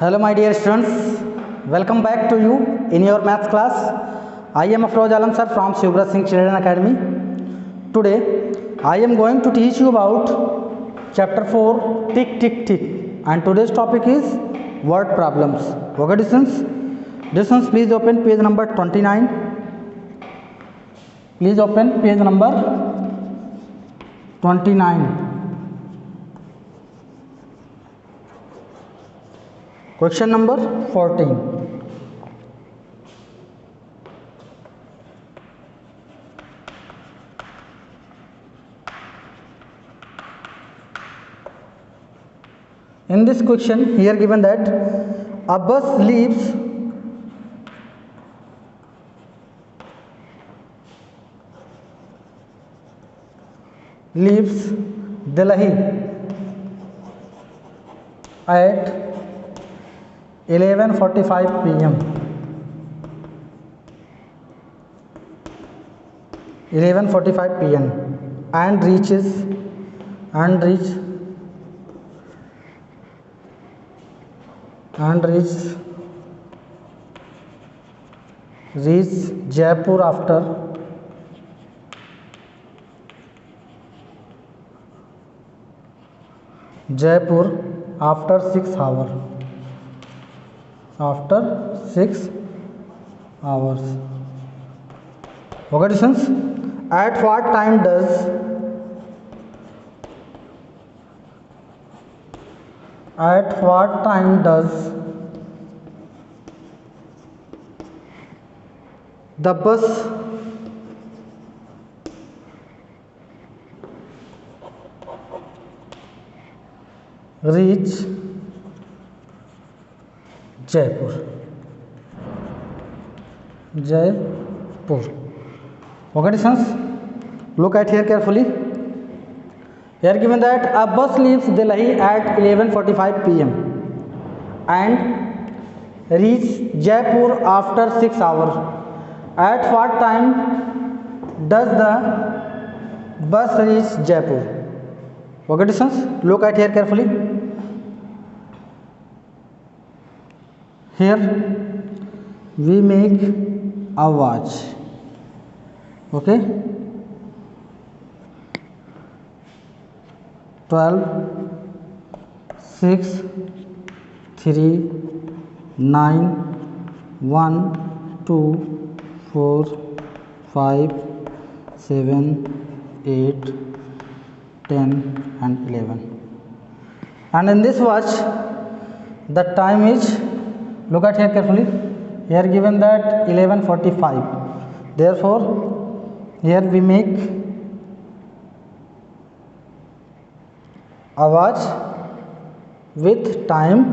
Hello my dear students, welcome back to you in your maths class. I am Afroz Alam sir from Shubhra Singh Children Academy. Today I am going to teach you about chapter 4 tick tick tick, and today's topic is word problems. Okay students, please open page number 29. Please open page number 29. Question number 14. In this question, here given that a bus leaves Delhi at 11:45 p.m. 11:45 p.m. and reach Jaipur after 6 hours. After 6 hours. Okay students, at what time does the bus reach Jaipur? Okay students, look at here carefully. Here given that a bus leaves Delhi at 11:45 p.m. and reach Jaipur after 6 hours. At what time does the bus reach Jaipur? Okay students, look at here carefully. Here we make a watch. Okay, 12, 6, 3, 9, 1, 2, 4, 5, 7, 8, 10 and 11. And in this watch the time is, look at here carefully, here given that 11:45. Therefore here we make a watch with time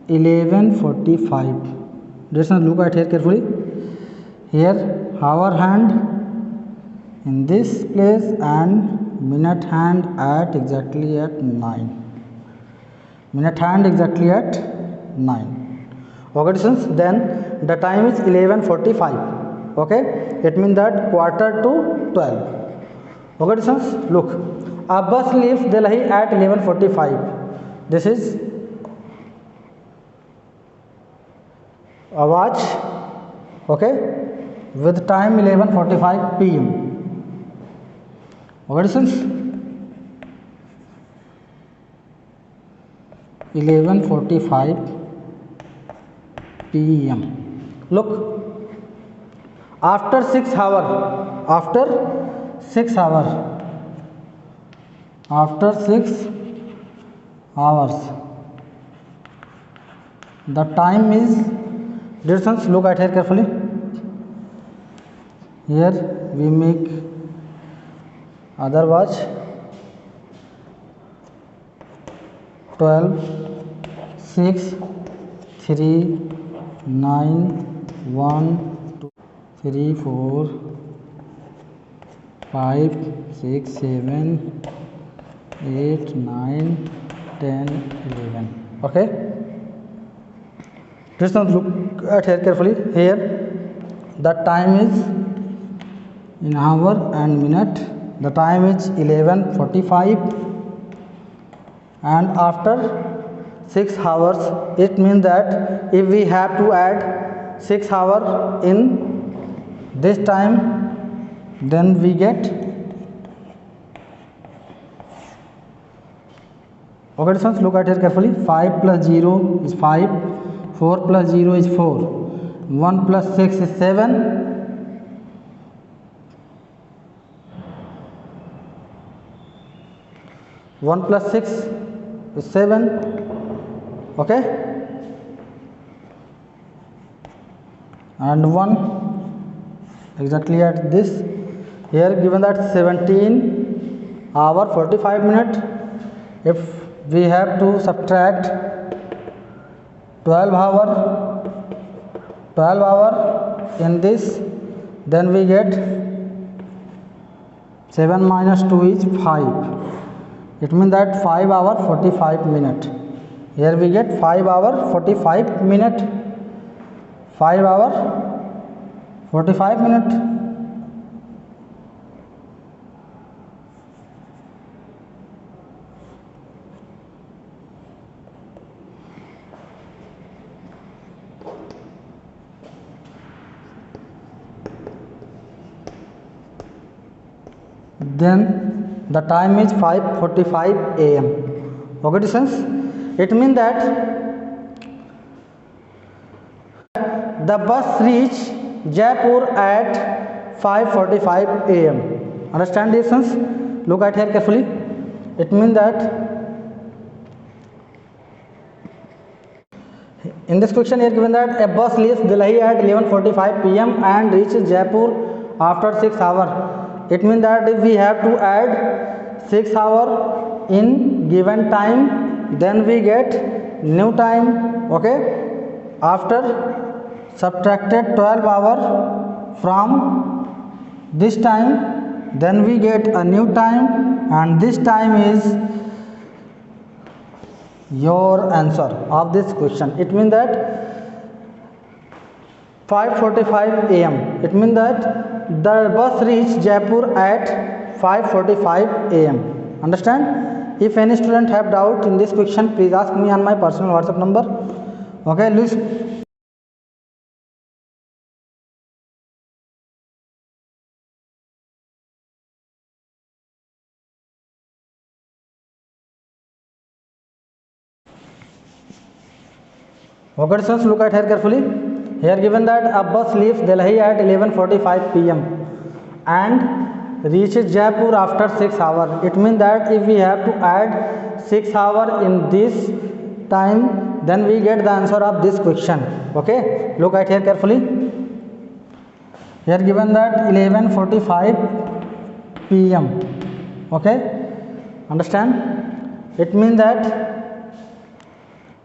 11:45. Just now look at here carefully. Here hour hand in this place and minute hand at exactly at 9. Minute hand exactly at 9. Okay students, then the time is 11:45. Okay, it means that quarter to 12. Okay students, look, a bus leaves Delhi at 11:45. This is a watch, okay, with time 11:45 p.m. Okay students, 11:45 p.m. Look, after 6 hours, the time is, distance, look at here carefully. Here we make other watch, 12, 6, 3, 9, 1, 2, 3, 4, 5, 6, 7, 8, 9, 10, 11. Okay, just now look at here carefully. Here the time is in hour and minute. The time is 11:45 and after 6 hours. It means that if we have to add 6 hours in this time, then we get, okay students, look at here carefully. 5 plus 0 is 5, 4 plus 0 is 4, 1 plus 6 is 7, 1 plus 6 is 7, okay, and 1 exactly at this. Here given that 17 hour 45 minute. If we have to subtract 12 hour in this, then we get 7 minus 2 is 5. It means that 5 hour 45 minute. Here we get 5 hour 45 minute. 5 hour 45 minute. Then the time is 5:45 am. Okay students, it means that the bus reach Jaipur at 5:45 am. Understand this students? Look at here carefully. It means that in this question here given that a bus leaves Delhi at 11:45 pm and reaches Jaipur after 6 hours. It means that if we have to add 6 hours in given time, then we get new time, okay, after subtracted 12 hours from this time, then we get a new time, and this time is your answer of this question. It means that 5:45 am. It means that the bus reached Jaipur at 5:45 am. Understand? If any student have doubt in this question, please ask me on my personal WhatsApp number. Okay, Luis. Okay, students, look at here carefully. Here given that a bus leaves Delhi at 11:45 pm and reaches Jaipur after 6 hours. It means that if we have to add 6 hours in this time, then we get the answer of this question. Okay, look at here carefully. Here given that 11:45 pm. Okay, understand? It means that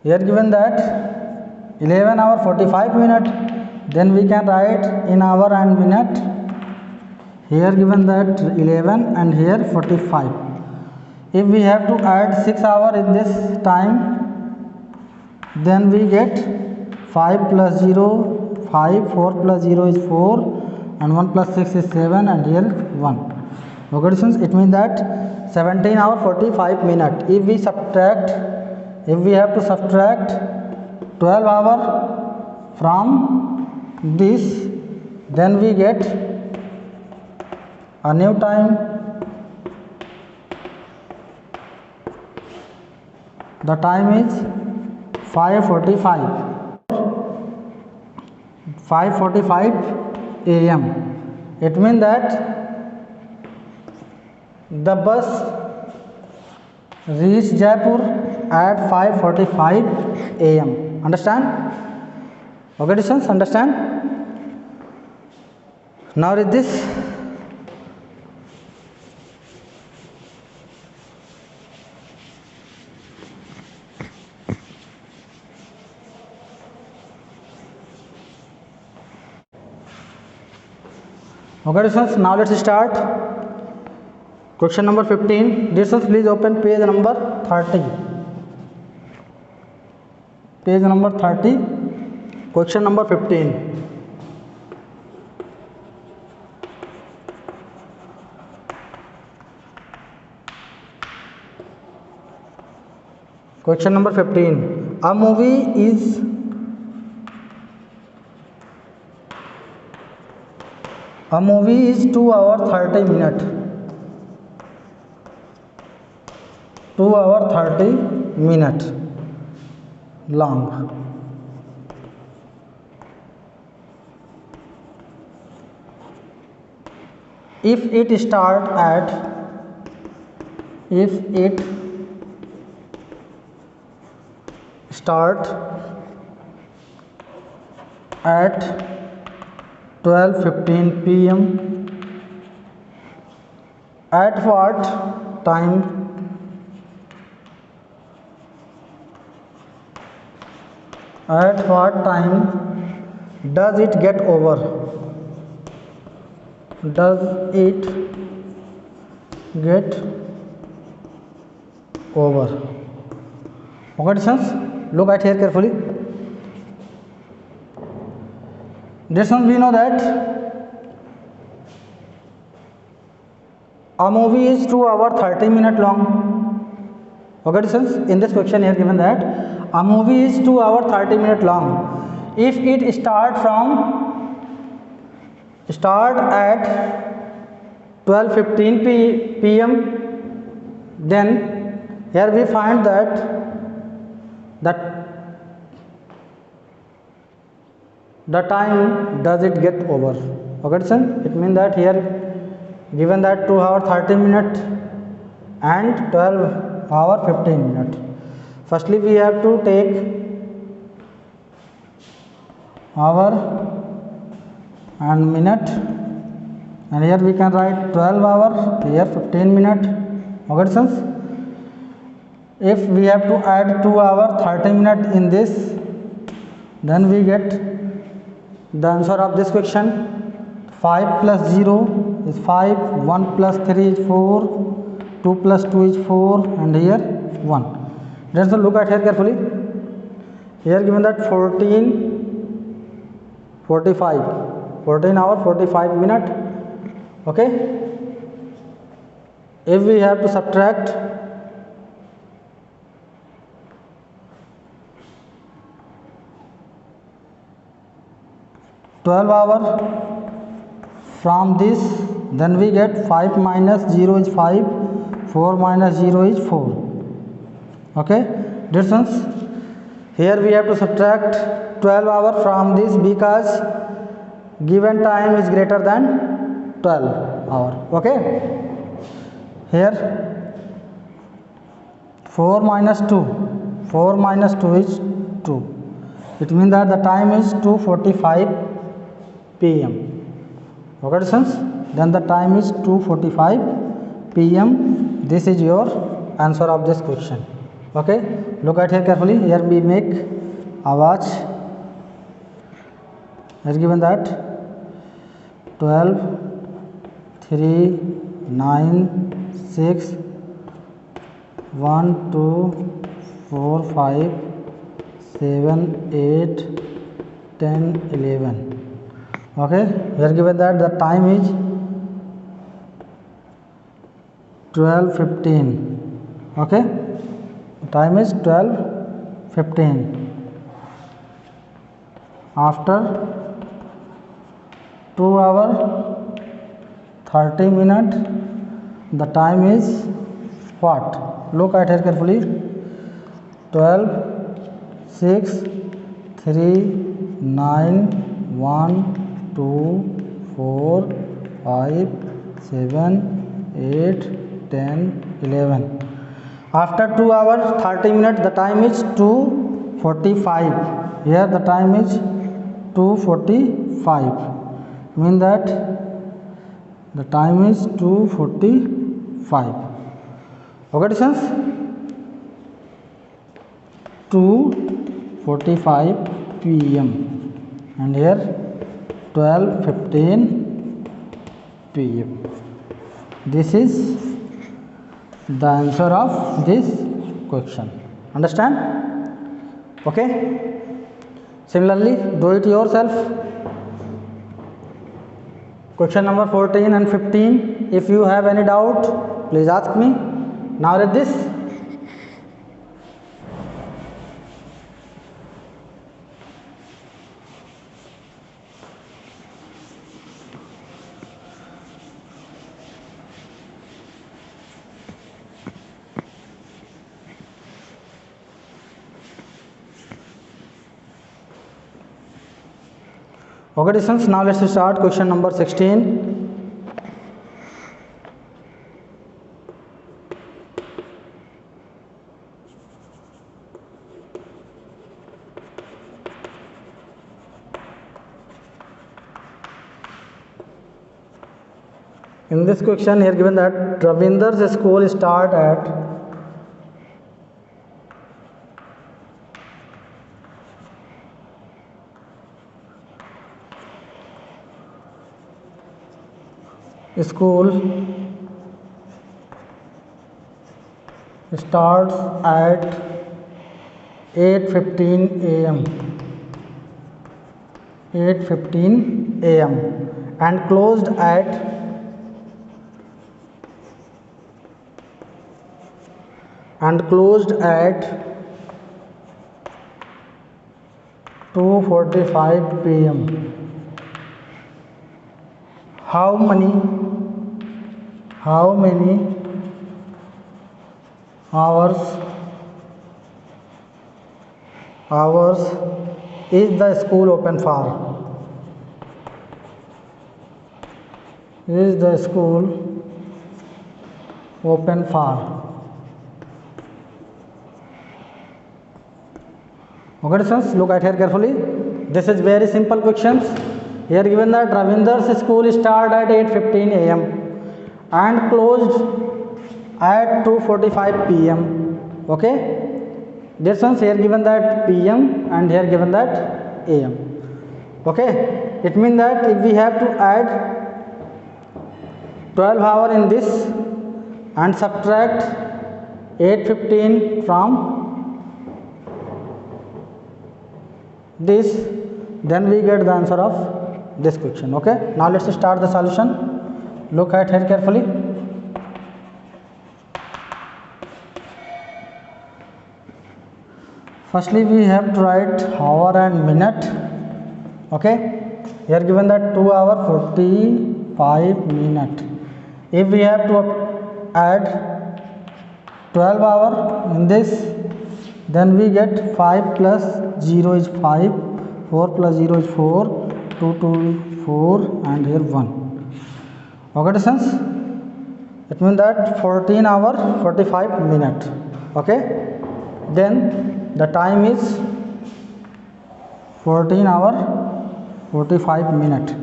here given that 11 hour 45 minute, then we can write in hour and minute. Here given that 11 and here 45. If we have to add 6 hours in this time, then we get 5 plus 0 5, 4 plus 0 is 4, and 1 plus 6 is 7, and here 1. Okay students, it means that 17 hour 45 minute. If we have to subtract 12 hour from this, then we get a new time. The time is 5:45 am. It means that the bus reached Jaipur at 5:45 am. Understand? Okay students, understand? Now read this. Okay students, now let's start question number 15. Dear students, please open page number 30. Page number 30, question number 15. Question number 15. A movie is 2 hour 30 minute. 2 hour 30 minute long. If it start at 12:15 p.m. at what time does it get over? Does it get over? Okay, students, look at here carefully. Students, we know that a movie is 2 hour 30 minute long. Okay, students, in this question here given that a movie is 2 hour 30 minute long. If it start at 12:15 p.m. then here we find that the time does it get over. Okay, son, it means that here given that 2 hour 30 minute and 12 hour 15 minute. Firstly we have to take hour and minute, and here we can write 12 hour, here 15 minute. Okay, sons, if we have to add 2 hour 30 minute in this, then we get the answer of this question. 5 plus 0 is 5, 1 plus 3 is 4, 2 plus 2 is 4, and here 1. Let's look at here carefully. Here given that 14 hour 45 minute. Okay, if we have to subtract 12 hour from this, then we get 5 minus 0 is 5, 4 minus 0 is 4. Okay, distance, here we have to subtract 12 hour from this because given time is greater than 12 hour. Okay, here 4 minus 2 is 2. It means that the time is 2:45 p.m. Okay, students, then the time is 2:45 p.m. This is your answer of this question. Okay, look at here carefully. Here we make a watch. Here given that 12, 3, 9, 6, 1, 2, 4, 5, 7, 8, 10, 11. Okay, we are given that the time is 12:15. Okay, time is 12:15. After 2 hour 30 minute, the time is what? Look at here carefully. 12, 6, 3, 9, 1, 2, 4, 5, 7, 8, 10, 11. After 2 hours 30 minutes, the time is 2:45. Here the time is 2:45. Mean that the time is 2:45. Okay, students, 2:45 p.m. and here 12:15 p.m. This is the answer of this question. Understand? Okay, similarly do it yourself. Question number 14 and 15. If you have any doubt, please ask me. Now read this. Okay students, now let's start question number 16. In this question here given that Ravinder's school start at school starts at 8:15 a.m. 8:15 a.m. and closed at 2:45 p.m. How many hours is the school open for? Is the school open for? Okay students, look at here carefully. This is very simple questions. Here given that Ravinder's school start at 8:15 a.m. and closed at 2:45 p.m. Okay, this one's here given that p.m. and here given that a.m. Okay, it means that if we have to add 12 hour in this and subtract 8:15 from this, then we get the answer of this question. Okay, now let's start the solution. Look at here carefully. Firstly we have to write hour and minute. Okay, here given that 2 hour 45 minute. If we have to add 12 hour in this, then we get 5 plus 0 is 5, 4 plus 0 is 4, 2 4 and here 1. Okay students, it means that 14 hour 45 minute. Okay, then the time is 14 hour 45 minute.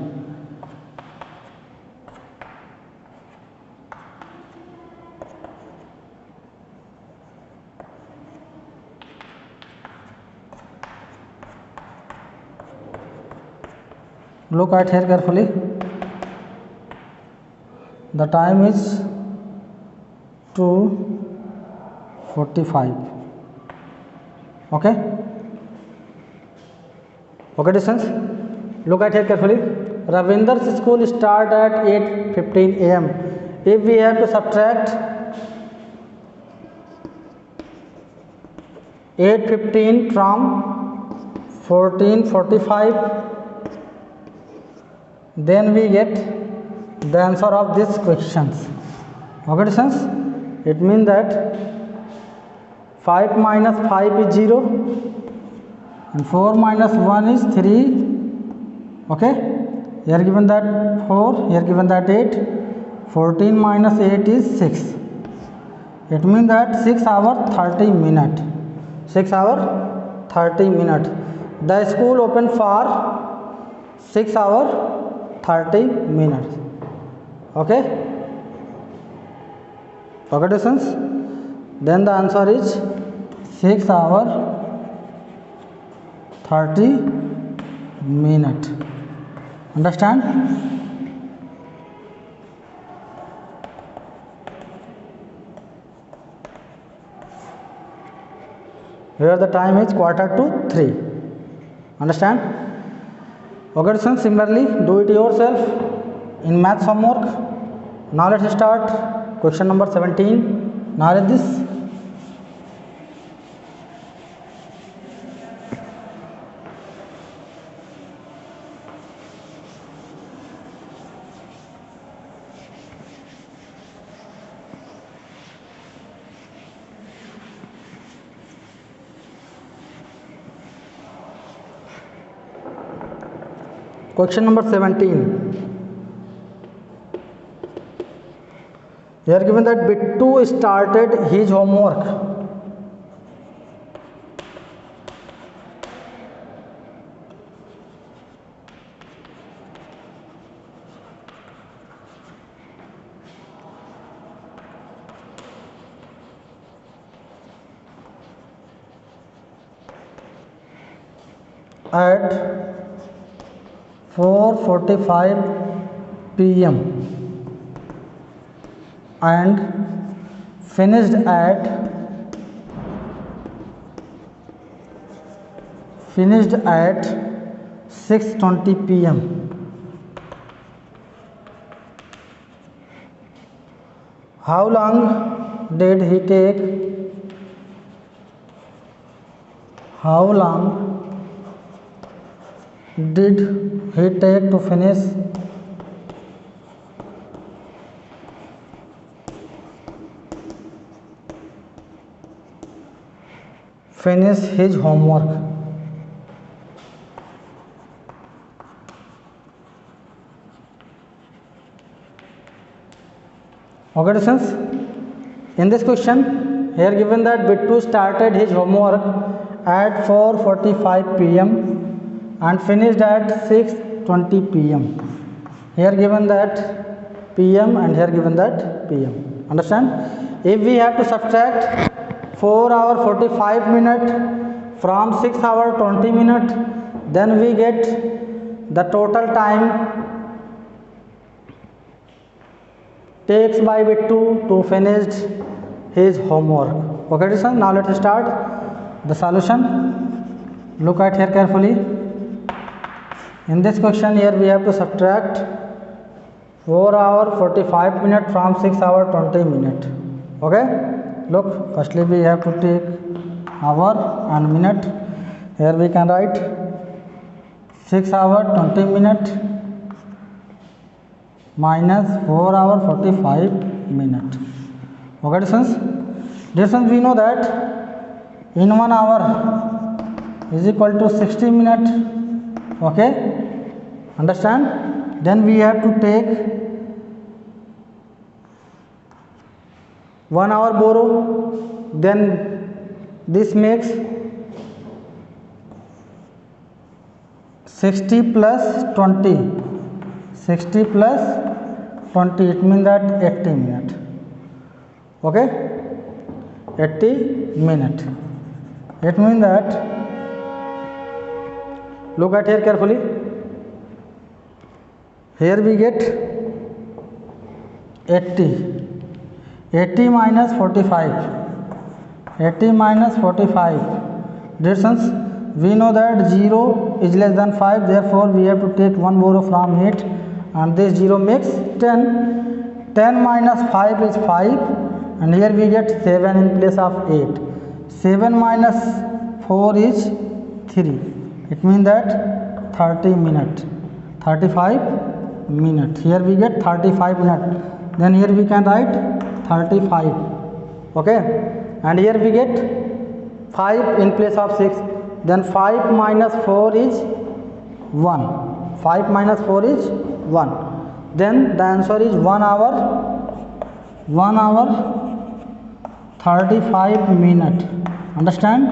Look at here carefully. The time is 2:45. Okay, distance. Look at here carefully. Ravinder's school start at 8:15 a.m. If we have to subtract 8:15 from 14:45, then we get the answer of these questions. Okay students, it means that 5 minus 5 is 0 and 4 minus 1 is 3. Okay, here given that 4, here given that 8, 14 minus 8 is 6. It means that 6 hour 30 minute. 6 hour 30 minute. The school open for 6 hour 30 minutes. Okay, distance. Then the answer is 6 hour 30 minute. Understand? Here the time is 2:45. Understand? Okay students, similarly do it yourself in maths homework. Now let's start question number 17. Now read this. Question number 17. Here given that Bittu started his homework at 4:45 p.m. and finished at 6:20 p.m. How long did he take to finish his homework? Okay, students, in this question here given that Bittu started his homework at 4:45 p.m. and finished at 6:20 p.m. Here given that p.m. and here given that p.m. Understand? If we have to subtract 4 hour 45 minute from 6 hour 20 minute, then we get the total time takes by Bittu to finish his homework. Okay, son, now let's start the solution. Look at here carefully. In this question here we have to subtract 4 hour 45 minute from 6 hour 20 minute. Okay, look, firstly we have to take hour and minute. Here we can write 6 hour 20 minute minus 4 hour 45 minute. Okay, distance we know that in 1 hour is equal to 60 minute. Okay, understand? Then we have to take 1 hour borrow, then this makes 60 plus 20, it means that 80 minute. Okay, 80 minute. It means that, look at here carefully. Here we get 80 minus 45. Distance we know that 0 is less than 5, therefore we have to take 1 borrow from it, and this 0 makes 10. 10 minus 5 is 5, and here we get 7 in place of 8. 7 minus 4 is 3. It means that 30 minute. 35 minute. Here we get 35 minute. Then here we can write 35. Okay, and here we get 5 in place of 6. Then 5 minus 4 is 1. 5 minus 4 is 1. Then the answer is 1 hour 35 minute. Understand?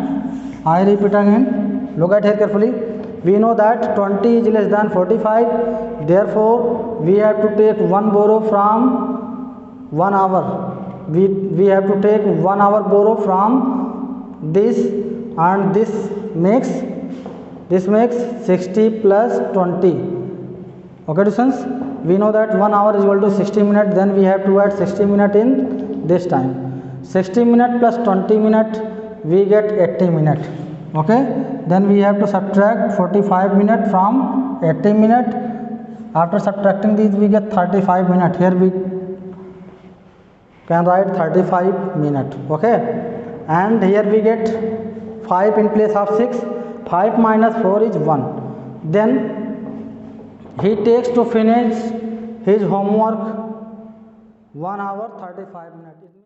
I repeat again. Look at here carefully. We know that 20 is less than 45. Therefore, we have to take 1 borrow from 1 hour. We have to take 1 hour borrow from this, and this makes 60 plus 20. Okay, students, we know that 1 hour is equal to 60 minutes. Then we have to add 60 minutes in this time. 60 minutes plus 20 minutes, we get 80 minutes. Okay, then we have to subtract 45 minutes from 80 minutes. After subtracting these, we get 35 minutes. Here we can write 35 minutes. Okay, and here we get 5 in place of 6. 5 minus 4 is 1. Then he takes to finish his homework 1 hour 35 minutes.